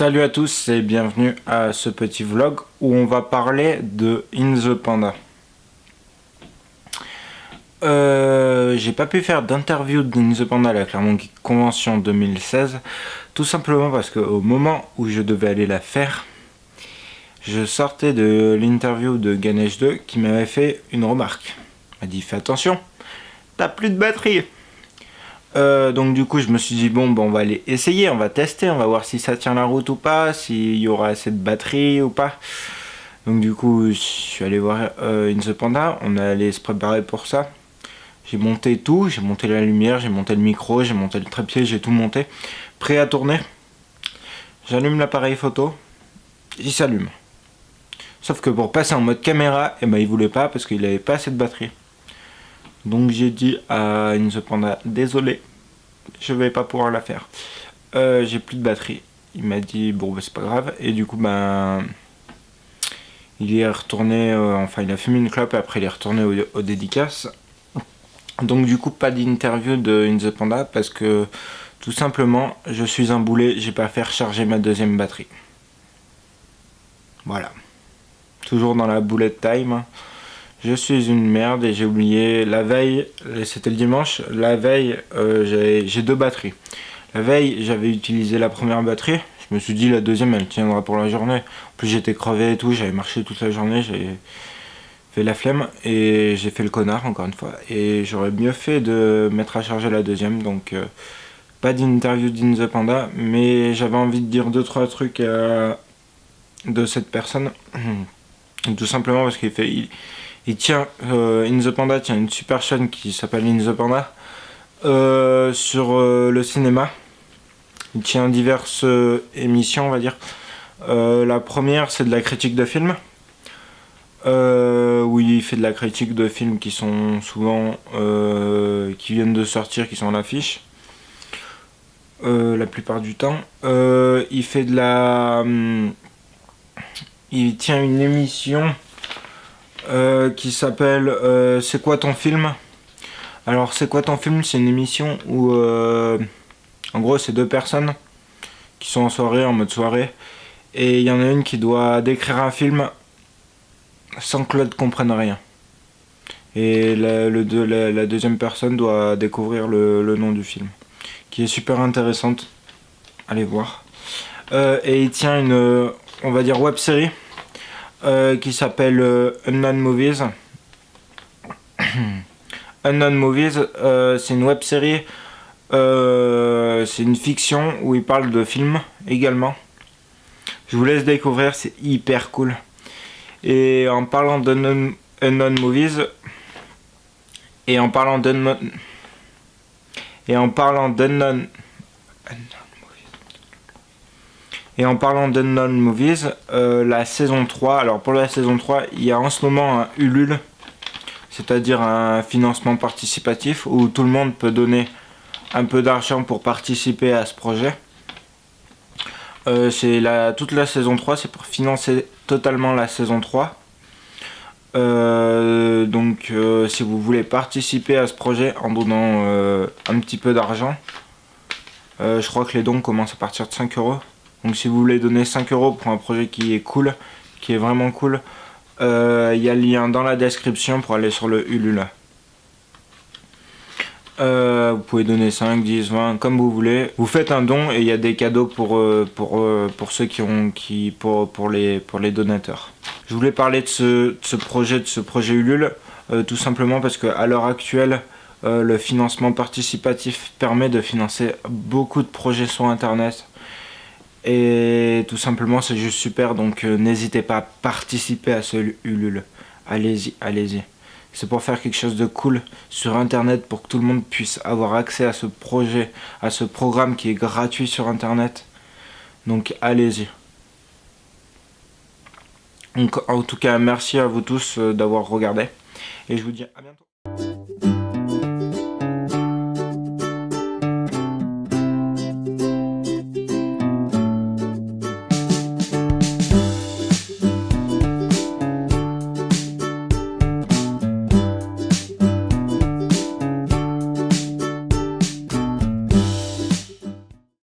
Salut à tous et bienvenue à ce petit vlog où on va parler de In The Panda. J'ai pas pu faire d'interview d'In The Panda à la Clermont Geek Convention 2016, tout simplement parce qu'au moment où je devais aller la faire, je sortais de l'interview de Ganesh 2 qui m'avait fait une remarque. Il m'a dit fais attention, t'as plus de batterie. Donc du coup je me suis dit bon on va aller essayer, on va tester, on va voir si ça tient la route ou pas, s'il y aura assez de batterie ou pas. Donc du coup je suis allé voir In The Panda, on est allé se préparer pour ça. J'ai monté tout, j'ai monté la lumière, j'ai monté le micro, j'ai monté le trépied, j'ai tout monté. Prêt à tourner. J'allume l'appareil photo, il s'allume. Sauf que pour passer en mode caméra, il voulait pas parce qu'il avait pas assez de batterie. Donc j'ai dit à In The Panda, désolé, je vais pas pouvoir la faire. J'ai plus de batterie. Il m'a dit bon c'est pas grave. Et du coup il est retourné, enfin il a fumé une clope et après il est retourné aux dédicaces. Donc du coup pas d'interview de In The Panda parce que tout simplement je suis un boulet, j'ai pas fait recharger ma deuxième batterie. Voilà. Toujours dans la bullet time. Je suis une merde et j'ai oublié la veille, c'était le dimanche, la veille j'ai deux batteries. La veille j'avais utilisé la première batterie, je me suis dit la deuxième elle tiendra pour la journée. En plus j'étais crevé et tout, j'avais marché toute la journée, j'avais fait la flemme et j'ai fait le connard encore une fois. Et j'aurais mieux fait de mettre à charger la deuxième, donc pas d'interview d'In The Panda, mais j'avais envie de dire 2-3 trucs de cette personne. Tout simplement parce il tient, In The Panda tient une super chaîne qui s'appelle In The Panda sur le cinéma. Il tient diverses émissions, on va dire. La première, c'est de la critique de films. Où il fait de la critique de films qui sont souvent qui viennent de sortir, qui sont à l'affiche. La plupart du temps. Il fait de la... il tient une émission qui s'appelle C'est quoi ton film? Alors c'est quoi ton film? C'est une émission où en gros c'est deux personnes qui sont en soirée, en mode soirée, et il y en a une qui doit décrire un film sans que l'autre comprenne rien. Et la deuxième personne doit découvrir le nom du film, qui est super intéressante. Allez voir. Et il tient une, on va dire, web série qui s'appelle Unknown Movies. Unknown Movies, c'est une web série, c'est une fiction où il parle de films également. Je vous laisse découvrir, c'est hyper cool. Et en parlant d'Unknown Movies, et en parlant d'Unknown Movies, la saison 3, alors pour la saison 3, il y a en ce moment un Ulule, c'est-à-dire un financement participatif où tout le monde peut donner un peu d'argent pour participer à ce projet. Toute la saison 3, c'est pour financer totalement la saison 3. Donc si vous voulez participer à ce projet en donnant un petit peu d'argent, je crois que les dons commencent à partir de 5 euros. Donc si vous voulez donner 5 euros pour un projet qui est cool, qui est vraiment cool, il y a le lien dans la description pour aller sur le Ulule. Vous pouvez donner 5, 10, 20, comme vous voulez. Vous faites un don et il y a des cadeaux pour ceux pour les donateurs. Je voulais parler de ce projet Ulule, tout simplement parce qu'à l'heure actuelle, le financement participatif permet de financer beaucoup de projets sur internet. Et tout simplement c'est juste super, donc n'hésitez pas à participer à ce Ulule. Allez-y, allez-y. C'est pour faire quelque chose de cool sur internet pour que tout le monde puisse avoir accès à ce projet, à ce programme qui est gratuit sur internet. Donc allez-y. Donc en tout cas merci à vous tous d'avoir regardé et je vous dis à bientôt.